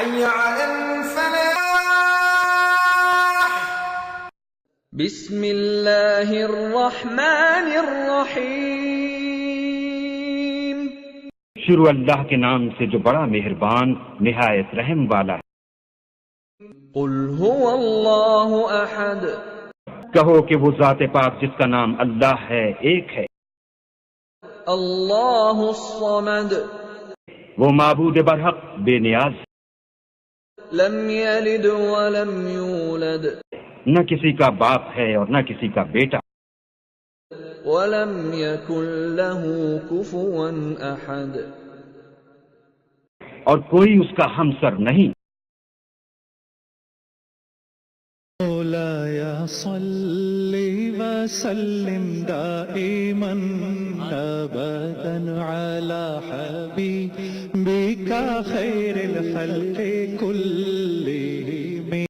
حي على الفلاح. بسم اللہ الرحمن الرحیم. شروع اللہ کے نام سے جو بڑا مہربان نہایت رحم والا ہے. قل هو اللہ احد. کہو کہ وہ ذات پاک جس کا نام اللہ ہے ایک ہے. اللہ الصمد. وہ معبود برحق بے نیاز، لم یلد ولم یولد. نہ کسی کا باپ ہے اور نہ کسی کا بیٹا. ولم یکن له کفوا احد. اور کوئی اس کا ہمسر نہیں. مولایا صلی وسلم دائما ابدا علی حبیبک خیر الخلق کلهم.